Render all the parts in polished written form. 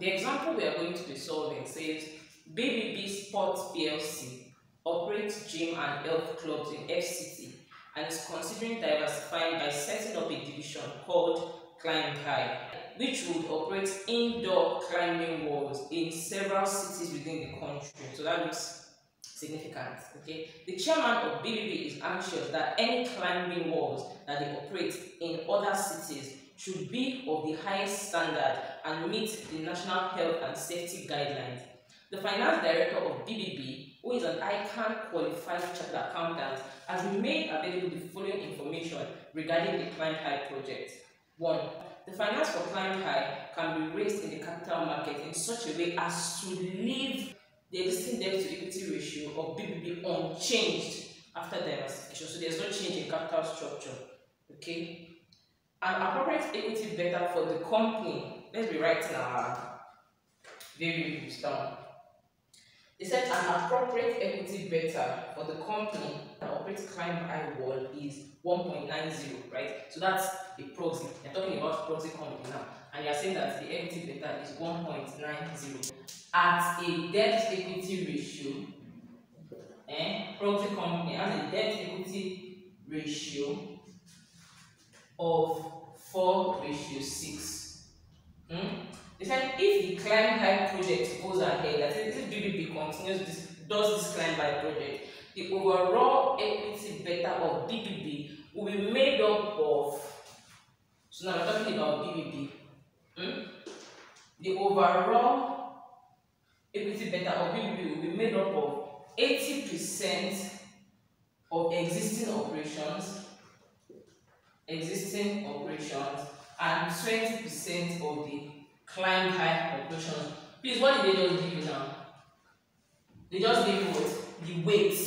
The example we are going to be solving says BBB Sports PLC operates gym and health clubs in FCT and is considering diversifying by setting up a division called Climb High, which would operate indoor climbing walls in several cities within the country. So that looks significant. Okay, the chairman of BBB is anxious that any climbing walls that they operate in other cities should be of the highest standard and meet the National Health and Safety Guidelines. The finance director of BBB, who is an ICAN qualified chartered accountant, has made available the following information regarding the Climb High project. 1. The finance for Climb High can be raised in the capital market in such a way as to leave the existing debt to equity ratio of BBB unchanged after diversification. So there's no change in capital structure. Okay. An appropriate equity beta for the company. Let's be writing our variables down. They said an appropriate equity beta for the company that operates Climb High wall is 1.90, right? So that's a proxy. They're talking about proxy company now, and they are saying that the equity beta is 1.90 at a debt equity ratio. Proxy company has a debt equity ratio of 4:6. They said if the Climb High project goes ahead, that is, if BBB does this Climb High project, the overall equity beta of BBB will be made up of. So now we're talking about BBB. The overall equity beta of BBB will be made up of 80% of existing operations, and 20% of the Climb High operations. Please, what did they just give you now? They just give you what? The weight.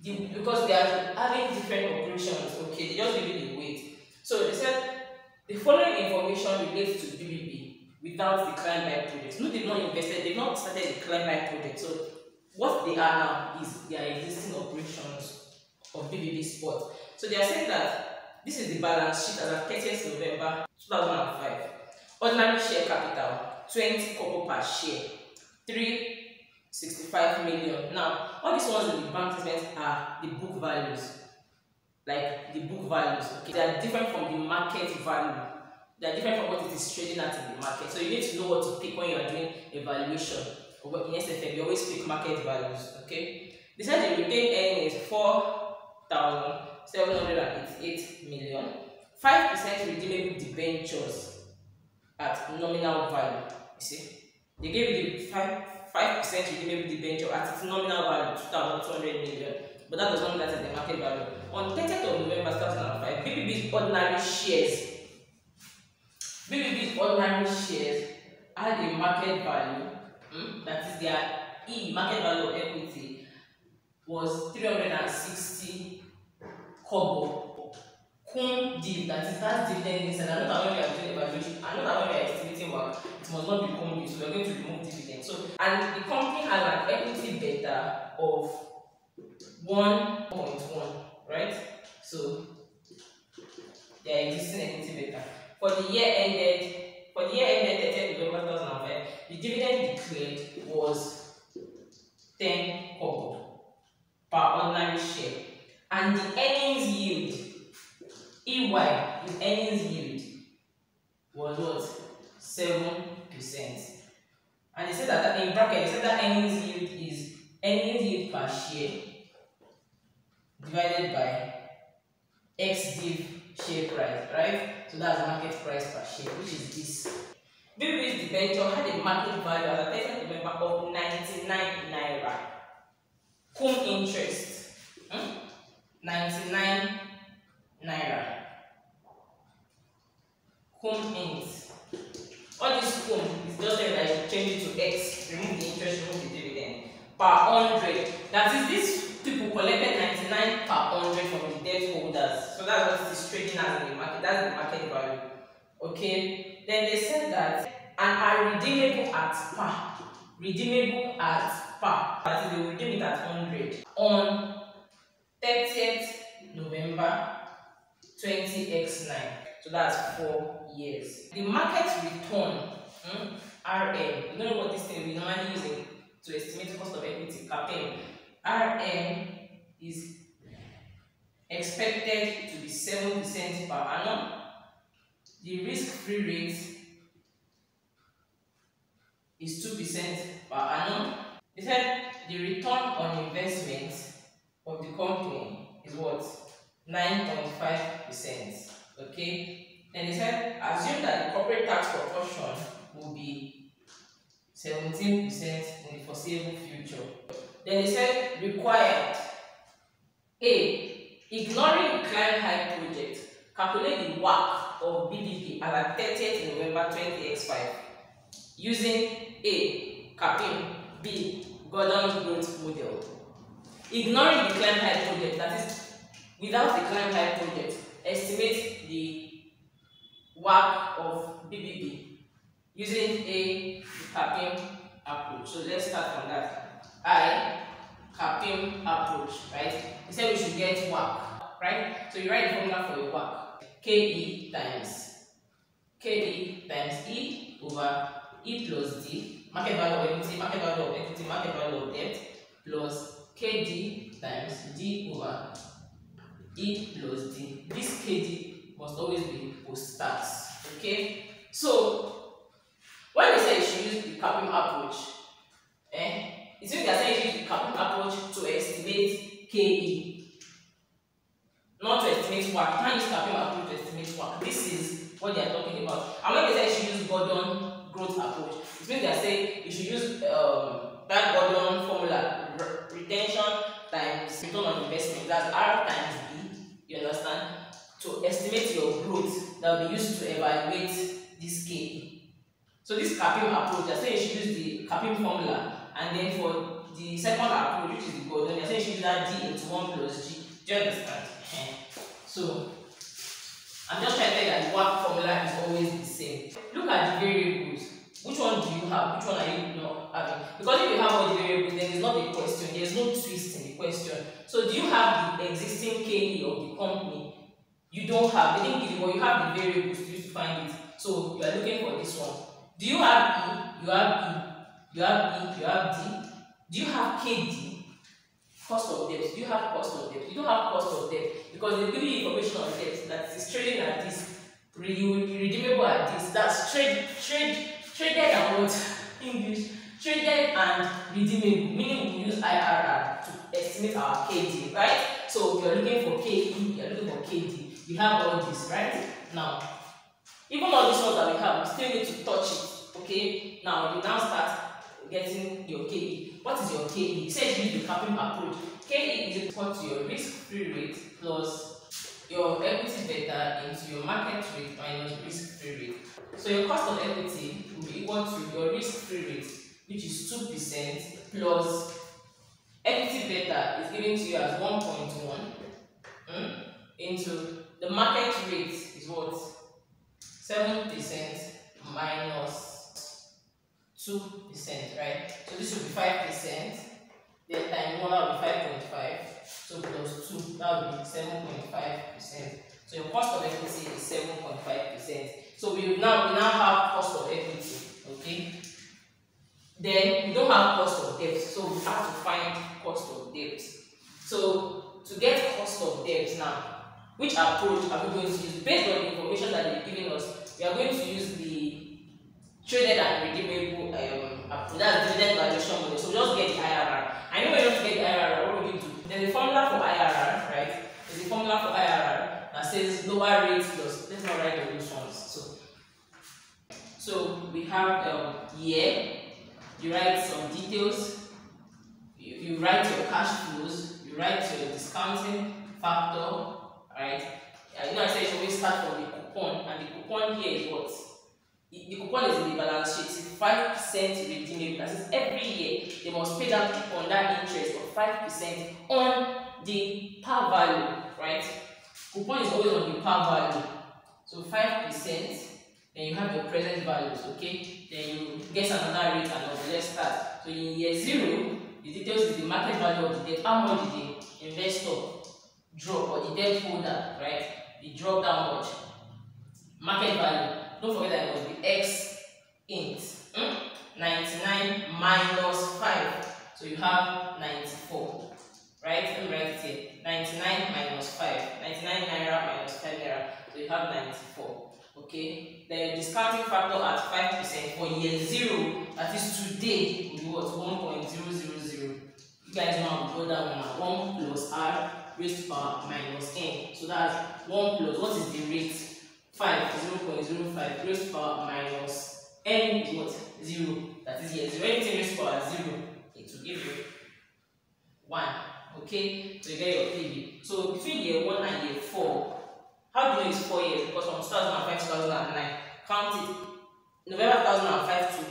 Because they are having different operations. Okay, they just give you the weight. So they said the following information relates to BBB without the Climb High project. No, they've not invested, they've not started the Climb High project. So what they are now is their existing operations of BBB Sport. So they are saying that this is the balance sheet as of 30th November 2005. Ordinary share capital 20 kobo per share, 365 million. Now, all these ones in the bank statements are the book values. Like the book values. Okay? They are different from the market value. They are different from what it is trading at in the market. So you need to know what to pick when you are doing evaluation. In SFM, you always pick market values. Okay? They said the retained earning is 4,788 million. 5% redeemable debentures at nominal value. You see, they gave you the 5% redeemable debenture at its nominal value, 2,200 million, but that does not mean that is the market value. On 30th of November 2005, BBB's ordinary shares had a market value, that is their market value of equity, was 360 kobo. Div, that is that dividend inside. I know that when we are doing evaluation, I know that when we are estimating work, it must not be cum div, so we are going to remove dividend. So, and the company has an equity beta of 1.1, right? So their existing equity beta. For the year ended 30th November 2005, the dividend declared was 10 kobo per ordinary share, and the earnings yield, EY, the earnings yield was what? 7%. And they said that in bracket, they said that earnings yield is earnings yield per share divided by XDiv share price, right? So that's the market price per share, which is this. BBB's debenture had a market value as a 30th November of 99 naira. Cum interest, 99 naira. Cum int. All this cum is just saying that you change it to X, remove the interest, remove the dividend. Per 100. That is, these people collected 99 per 100 from the debt holders. So that's what it is trading as in the market. That's the market value. Okay. Then they said that and are redeemable at par. Redeemable at par. That is, they will redeem it at 100 on 30th November 20x9. So that's 4 years. The market return RM. You don't know what this thing we normally use to estimate cost of equity, capping. RM is expected to be 7% per annum. The risk-free rate is 2% per annum. They said the return on investment of the company is what? 9.5%. Okay. Then they said assume that the corporate tax proportion will be 17% in the foreseeable future. Then they said required. A. Ignoring the climate high project, calculate the WACC of BBB as at 30th November 20x5 using A. CAPIM, B. Gordon's growth model. Ignoring the climate high project, that is, without the climate high project, estimate the WACC of BBB using a CAPIM approach. So let's start from that. CAPIM approach, right? We said we should get WACC, right? So you write the formula for your WACC. KE times E over E plus D, market value of equity, market value of equity, market value of debt, plus KD times D over E plus D. This KD must always be post-tax. Okay? So when they say you should use the CAPIM approach, it means they are saying you should use the CAPIM approach to estimate KE, not to estimate WACC. You can't use CAPIM approach to estimate WACC. This is what they are talking about. And when they say you should use Gordon growth approach, it means they are saying you should use that Gordon formula, retention times return on investment, that's R times B, you understand, to estimate your growth that will be used to evaluate this KE. So this CAPIM approach, they are saying you should use the CAPIM formula, and then for the second approach, which is the Gordon, they are saying you should use that D into 1 plus G. Do you understand? So I'm just trying to tell you that the WACC formula is always the same. Look at the variables. Which one do you have? Which one are you not having? Because if you have all the variables, then it's not a question. There's no twist in the question. So do you have the existing KE of the company? You don't have. They didn't give you, but you have the variables to use to find it. So you are looking for this one. Do you have E? You have E. You have E. You have D. Do you have KD? Cost of debt. Do you have cost of debt? You don't have cost of debt because they give you information on debt that is trading at this, redeemable at this. That's traded and what? English. Traded and redeemable. Meaning we use IRR to estimate our KD, right? So we are looking for KE, we are looking for KD. We have all this, right? Now, even all these ones that we have, we still need to touch it. Okay? Now you now start getting your KE. What is your KE? It says use the CAPIM approach. KE is equal to your risk-free rate plus your equity beta into your market rate minus risk-free rate. So your cost of equity will be equal to your risk-free rate, which is 2%, plus equity beta is given to you as 1.1 into the market rate is what? 7% minus 2%, right? So this will be 5%, then times 1 that will be 5.5, so plus 2, that will be 7.5%. So your cost of equity is 7.5%. So we now have cost of equity, okay? Then we don't have cost of debt, so we have to find cost of debt. So to get cost of debt now, which approach are we going to use? Based on the information that they're giving us, we are going to use the traded and redeemable approach. That's dividend valuation model. So just get the IRR. I know when you want to get the IRR, what will you do? There's a formula for IRR, right? There's a formula for IRR that says lower rate plus. Let's not write all those ones. So we have year. You write some details. You write your cash flows. You write your discounting factor. Right? You know I said you should always start from the coupon, and the coupon here is what? The coupon is in the balance sheet. It's 5% redeemable. That is every year they must pay that coupon, that interest of 5% on the par value, right? Coupon is always on the par value. So 5%, then you have your present values, okay? Then you get another rate and let's start. So in year 0, the details is the market value of the debt. How much did the investor drop, or the debt holder, right? They drop that much. Market value. Don't forget that it must be X int. 99 minus 5. So you have 94. Right? Let me write it here. 99 minus 5. 99 naira minus 5 naira. So you have 94. Okay? Then your discounting factor at 5% for year 0, that is today, will be what? 1.000. You guys know how to go down now. 1 plus r raised to power minus n. So that's 1 plus, what is the rate? 5, 0.05 raised to power minus n is what? 0. That is year 0. Anything raised to power 0, it will give you 1. Okay, so you get your PV. So between year 1 and year 4, how do you know it's 4 years? Because from 2005 to 2009, count it. November 2005 to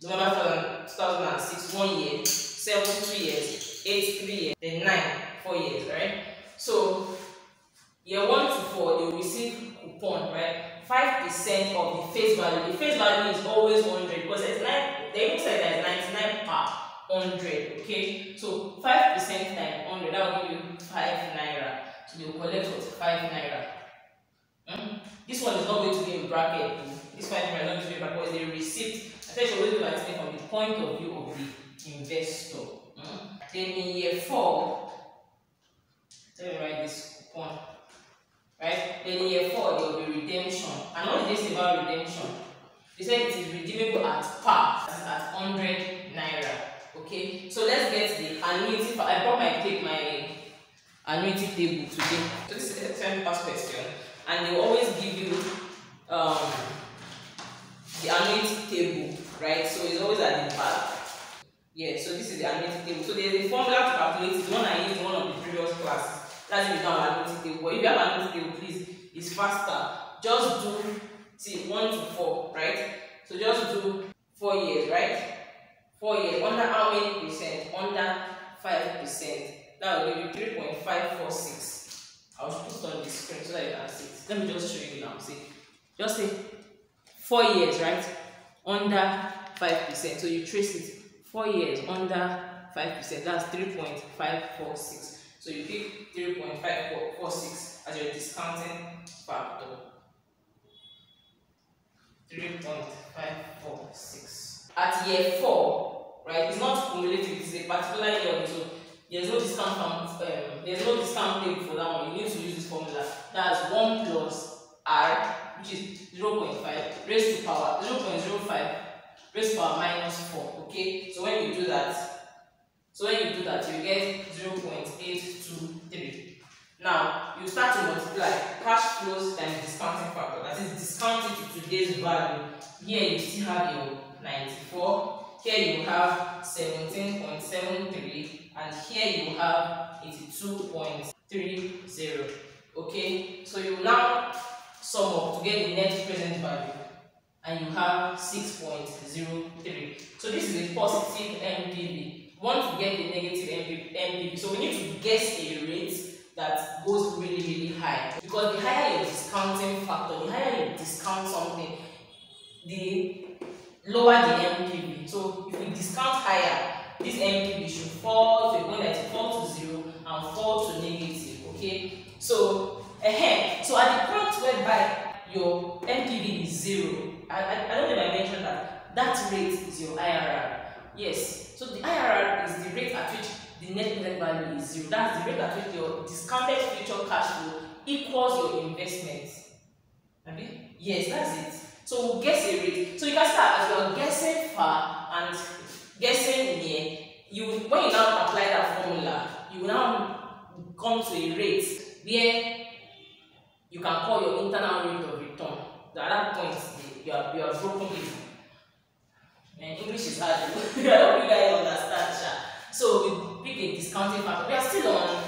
November 2006, 1 year, 7, 3 years, 8, 3 years, then 9, 4 years, right? So year 1 to 4, they will receive coupon, right? 5% of the face value. The face value is always 100 because it's they even say that it's 99 per 100. Okay, so 5% times 100, that will give you 5 naira. So they will collect what? 5 naira. This one is not going to be in bracket. This 5 naira is not going to be in bracket. It's a receipt. I said you always look at it from the point of view of the investor. Then in year 4, let me write this coupon. Right? Then in year 4, there will be redemption. And what is this about redemption? They said it is redeemable at par, at 100 naira. Okay, so let's get the annuity. I brought my annuity table today. So this is a 10 past question, and they will always give you the annuity table, right? So it's always at the back. Yeah, so this is the annuity table. So there's a formula to calculate it. The one I used in one of the previous classes. That's if you don't have annuity table. But if you have annuity table, please, it's faster. Just do 1 to 4, right? So just do 4 years, right? 4 years, under how many percent? Under 5%. That will give you 3.546. I'll put it on the screen so that you can see it. Let me just show you now. See, just say 4 years, right? Under 5%. So you trace it. 4 years under 5%. That's 3.546. So you pick 3.546 as your discounting factor. 3.546. At year 4, right? It's not cumulative, it's a particular year. So there's no discount there's no discount table for that one. You need to use this formula. That's 1 plus r, which is 0.5 raised to power 0.05 raised to power minus 4. Okay, so when you do that, you get 0.823. Now you start to multiply cash flows times discounting factor. That is discounted to today's value. Here you still have your 94. Here you have 17.73, and here you have 82.30. Okay, so you now sum up to get the net present value, and you have 6.03. So this is a positive MPV. We want to get the negative MPV, so we need to guess a rate that goes really, really high. Because the higher your discounting factor, the higher you discount something, the lower the MPV. So if we discount higher, this MPV should fall to a point that it falls to 0 and fall to negative. Okay, so at the point whereby your MPV is 0, I don't know if I mentioned that rate is your IRR. Yes, so the IRR is the rate at which the net present value is 0. That's the rate at which your discounted future cash flow equals your investment. Yes, that's it. So we'll guess a rate. So you can start as you're guessing far and guessing near. When you now apply that formula, you will now come to a rate where you can call your internal rate of return. So at that point, you are broken even. And English is hard. I hope you guys understand. So we pick a discounting factor. We are still on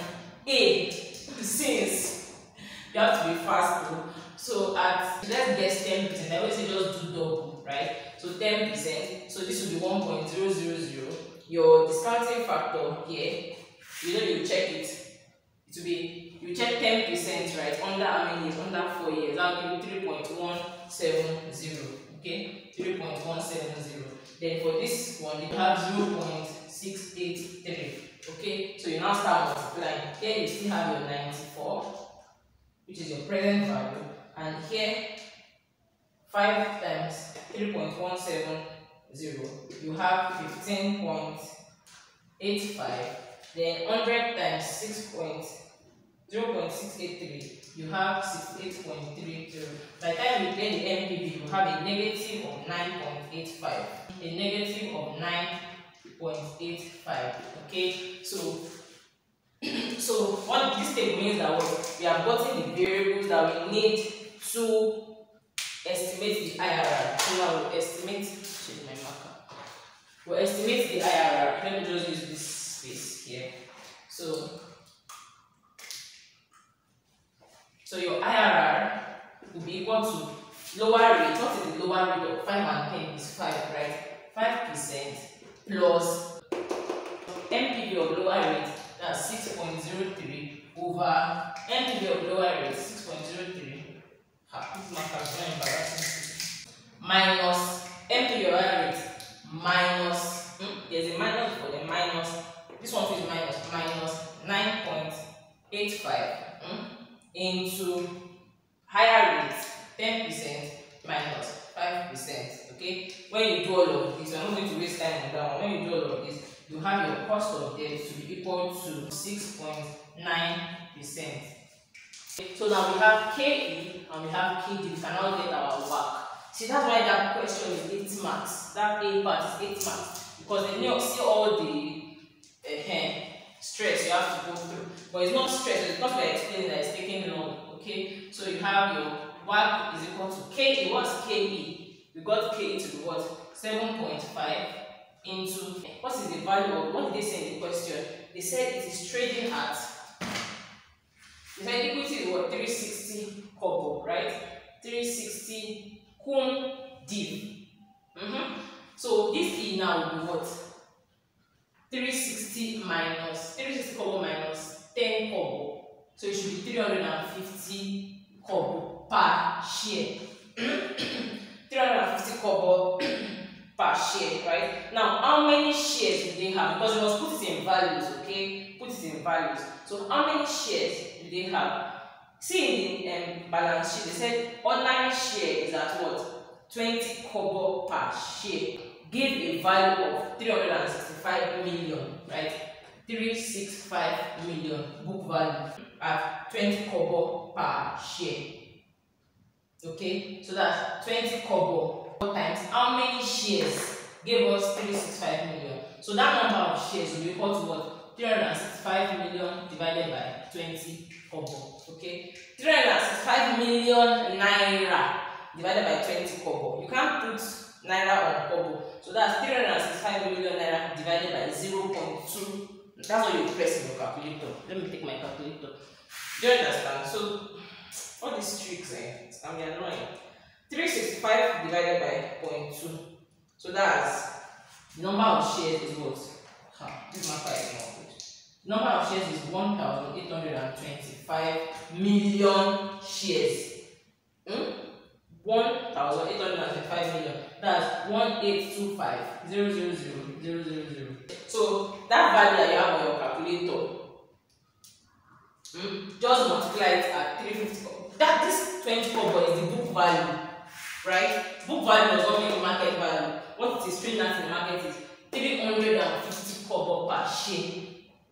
A since you have to be fast though. So let's guess 10%. I always say just do double, right? So 10%. So this will be 1.000. Your discounting factor here, you check it. It will be, you check 10%, right? Under how many years? Under 4 years. That will give you 3.170. Okay, 3.170. Then for this one, you have 0.683. Okay, so you now start multiplying. Here you still have your 94, which is your present value, and here 5 times 3.17 you have 15.85. Then 100 times 0.683, you have 68.30. By the time you get the MPV, you have a negative of 9.85. A negative of 9.85. Okay, so what this table means that we have gotten the variables that we need to estimate the IRR. So now we'll estimate. Change my marker. We'll estimate the IRR. Let me just use this space here. So your IRR will be equal to lower rate. What is the lower rate of 5 and 10 is 5, right? 5% plus MPV of lower rate, that's 6.03 over MPV of lower rate, 6.03. This marker is very embarrassing. Minus MPV of lower rate minus, there's a minus for the minus, this one is minus 9.85 into higher rate 10% minus 5%. Okay, when you do all of this, I'm not going to waste time on that one. When you do all of this, you have your cost of debt to be equal to 6.9%. So now we have KE and we have KD. We can now get our WACC. See, that's why that question is 8 marks. That A part is 8 marks because they see all the stress you have to go through. But it's not stress, it's because we're explaining that it's taking long. Okay, so you have your WACC is equal to KE. What's KE? We got KE to be what? 7.5 into what is the value of what did they say in the question? They said it is trading at. They said equity is what? 360 kobo, right? 360 kun div. So this E now will be what? 360 kobo minus 10 kobo. So it should be 350 kobo per share. 350 kobo per share, right? Now, how many shares do they have? Because we must put it in values, okay? Put it in values. So, how many shares do they have? See in the balance sheet, they said ordinary share is at what? 20 kobo per share. Give a value of 365 million, right? 365 million book value at 20 kobo per share. Okay, so that's 20 kobo times how many shares gave us 365 million. So that number of shares will be equal to what? 365 million divided by 20 kobo. Okay, 365 million naira divided by 20 kobo. You can't put naira on kobo, so that's 365 million naira divided by 0.2. That's what you press in your calculator. Let me take my calculator. Do you understand? So all these tricks, it can be annoying. 365 divided by 0.2. So that's the number of shares is what? This marker is not good. The number of shares is 1,825 million shares. 1,825 million. That's 1,825,000,000. So that value that you have on your calculator, just multiply it at 350. That this 20 kobo is the book value, right? Book value does not mean market value. What it is trading at in the market is 350 kobo per share,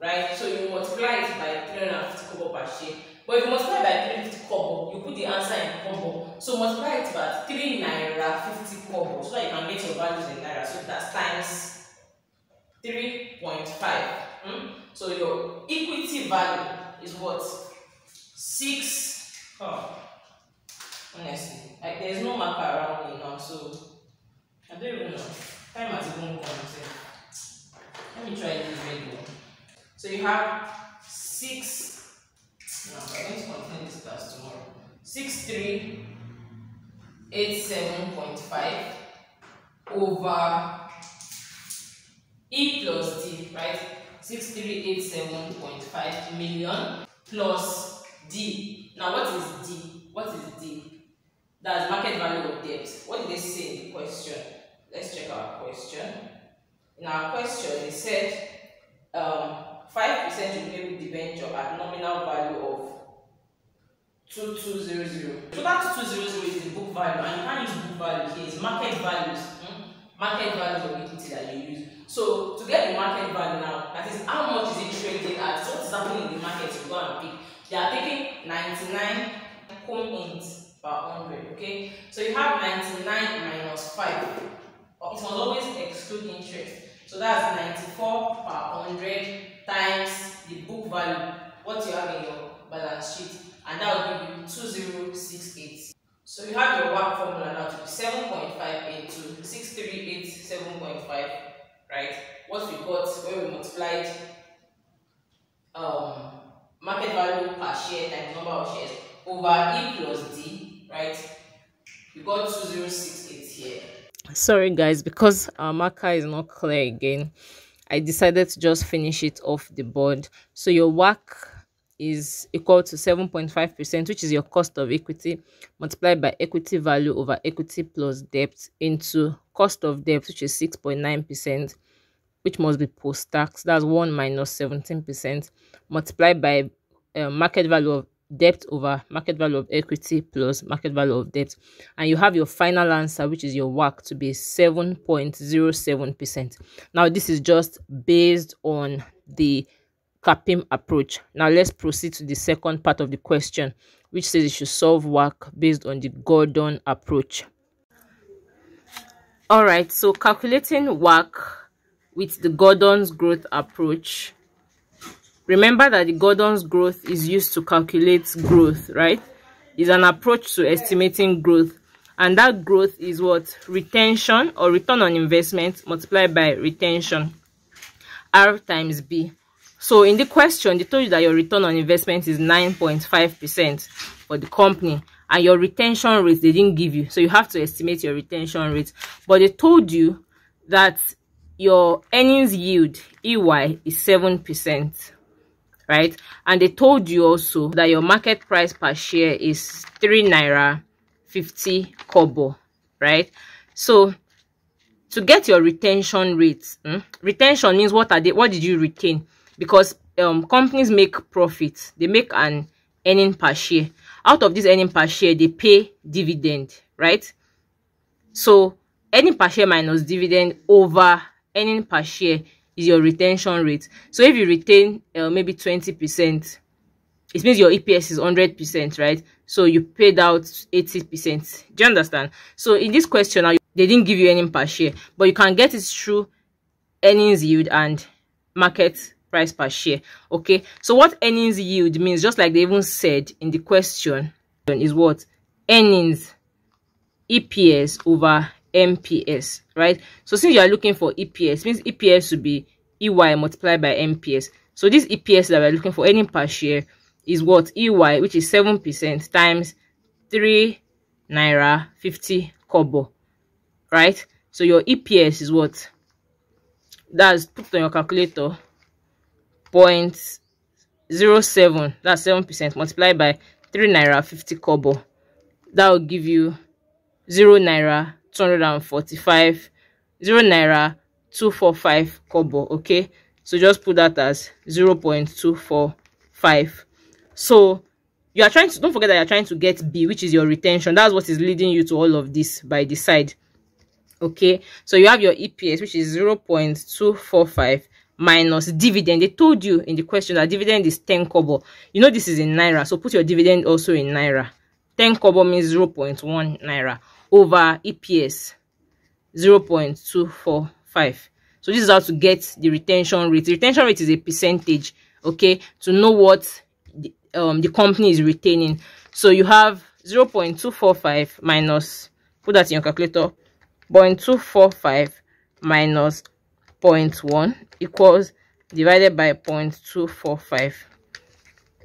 right? So you multiply it by 350 kobo per share. But if you multiply by 350 kobo, you put the answer in kobo. So multiply it by 3 naira 50 kobo, so that you can get your values in naira. So that's times 3.5. So your equity value is what? 6. Honestly, like there's no marker around me now, so I don't even know. Time has even gone. Let me try this red one. So you have 6. No, I'm going to continue this class tomorrow. 6387.5 over E plus D, right? 6387.5 million plus D. Now, what is D? What is D? That's market value of debt. What did they say in the question? Let's check our question. In our question, they said 5% repayable debenture at nominal value of 2200. So that 2200 is the book value, and you can't use book value here. It's market values. market value of equity that you use. So to get the market value now, that is how much is it trading at, so what is happening in the market, you go and pick. They are taking 99 home ins per 100, okay? So you have 99 minus 5. It must always exclude interest. So that's 94 per 100 times the book value, what you have in your balance sheet, and that will give you 2068. So you have your WACC formula now to be 7.5 into 6387.5, right? What we got when we multiplied market value per share times number of shares over E plus D, right? We got 2068 here. Sorry guys, because our marker is not clear again, I decided to just finish it off the board. So your WACC is equal to 7.5%, which is your cost of equity, multiplied by equity value over equity plus debt into cost of debt, which is 6.9%, which must be post-tax. That's 1 minus 17%, multiplied by market value of debt over market value of equity plus market value of debt, and you have your final answer, which is your WACC, to be 7.07%. Now this is just based on the CAPIM approach. Now let's proceed to the second part of the question, which says you should solve WACC based on the Gordon approach. All right, so calculating WACC with the Gordon's growth approach. Remember that the Gordon's growth is used to calculate growth, right? It's an approach to estimating growth, and that growth is what? Retention, or return on investment, multiplied by retention, R times B. So in the question, they told you that your return on investment is 9.5% for the company, and your retention rate they didn't give you, so you have to estimate your retention rate. But they told you that your earnings yield, EY, is 7%. Right, and they told you also that your market price per share is 3 naira 50 kobo, right? So to get your retention rate, retention means what did you retain? Because companies make profit, they make an earning per share. Out of this earning per share, they pay dividend, right? So earning per share minus dividend over earning per share is your retention rate. So if you retain maybe 20%, it means your EPS is 100%, right? So you paid out 80%. Do you understand? So in this question now, they didn't give you earning per share, but you can get it through earnings yield and market price per share. Okay, so what earnings yield means, just like they even said in the question, is what? Earnings EPS over MPS, right? So since you are looking for EPS, means EPS should be EY multiplied by MPS. So this EPS that we're looking for, earning per share, is what? EY, which is 7%, times 3 naira 50 kobo, right? So your EPS is what? That's, put on your calculator, 0.07, that's 7%, multiplied by 3 naira 50 kobo. That will give you 0 naira 245, 0 naira 245 kobo. Okay, so just put that as 0.245. So you are trying to, don't forget that you are trying to get B, which is your retention. That's what is leading you to all of this by the side. Okay, so you have your EPS, which is 0.245 minus dividend. They told you in the question that dividend is 10 kobo. You know this is in naira, so put your dividend also in naira. 10 kobo means 0.1 naira over EPS 0.245. So this is how to get the retention rate. The retention rate is a percentage, okay, to know what the company is retaining. So you have 0.245 minus, put that in your calculator, 0.245 minus 0.1 equals divided by 0.245.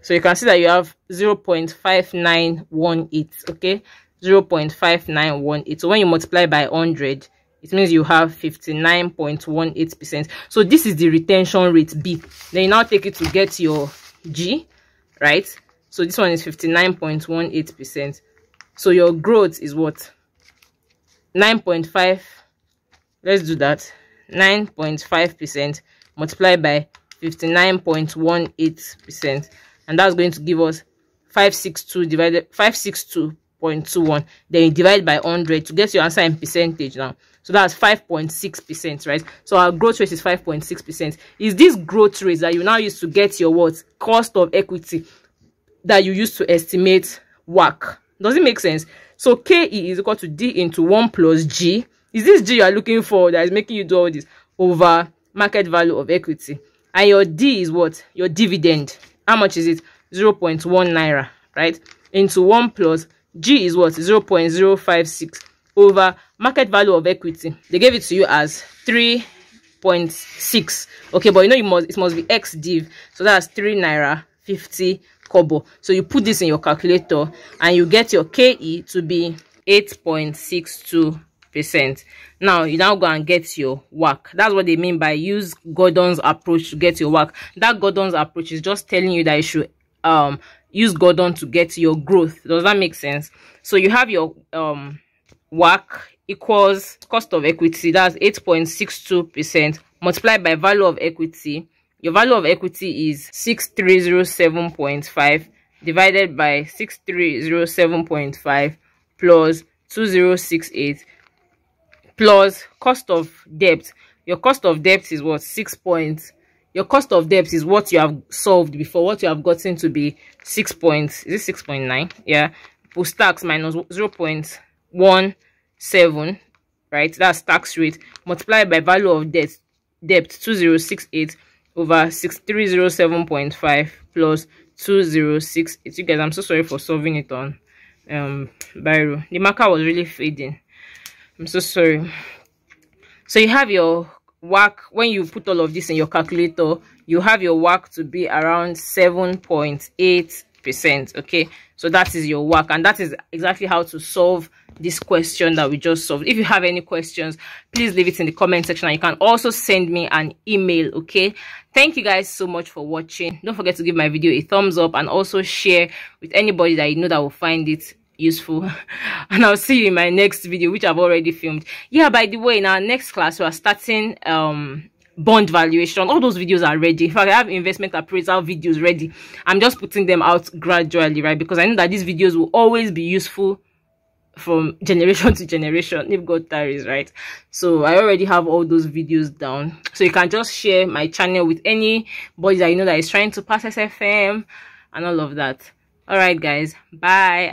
So you can see that you have 0.5918, okay, 0.5918. So when you multiply by 100, it means you have 59.18%. So this is the retention rate B. Then you now take it to get your G, right? So this one is 59.18%. So your growth is what? 9.5. Let's do that. 9.5% multiplied by 59.18%, and that's going to give us 562.21. Then you divide by 100 to get your answer in percentage. Now So that's 5.6%, right? So our growth rate is 5.6%. Is this growth rate that you now use to get your what? Cost of equity that you use to estimate WACC. Does it make sense? So KE is equal to D into 1 plus G. Is this G you are looking for that is making you do all this over market value of equity? And your D is what? Your dividend. How much is it? 0.1 naira, right? Into 1 plus G is what? 0.056 over market value of equity. They gave it to you as 3.6. Okay, but you know it must be X div. So that's 3 naira 50 kobo. So you put this in your calculator and you get your KE to be 8.62%. Now you now go and get your WACC. That's what they mean by use Gordon's approach to get your WACC. That Gordon's approach is just telling you that you should use Gordon to get your growth. Does that make sense? So you have your WACC equals cost of equity, that's 8.62%, multiplied by value of equity. Your value of equity is 6307.5 divided by 6307.5 plus 2068 plus cost of debt. Your cost of debt is what? Your cost of debt is what you have solved before, what you have gotten to be 6 points. Is it 6.9? Yeah. Post tax minus 0.17, right? That's tax rate multiplied by value of debt 2068 over 6307.5 plus 2068. You guys, I'm so sorry for solving it on Biro. The marker was really fading. I'm so sorry. So you have your WACC. When you put all of this in your calculator, you have your WACC to be around 7.8%. Okay, so that is your WACC, and that is exactly how to solve this question that we just solved. If you have any questions, please leave it in the comment section, and you can also send me an email. Okay, thank you guys so much for watching. Don't forget to give my video a thumbs up and also share with anybody that you know that will find it useful. And I'll see you in my next video, which I've already filmed. Yeah, by the way, in our next class we are starting bond valuation. All those videos are ready. In fact, I have investment appraisal videos ready. I'm just putting them out gradually, right? Because I know that these videos will always be useful from generation to generation if God tarries, right? So I already have all those videos down, so you can just share my channel with anybody that you know that is trying to pass SFM and all of that. All right guys, bye.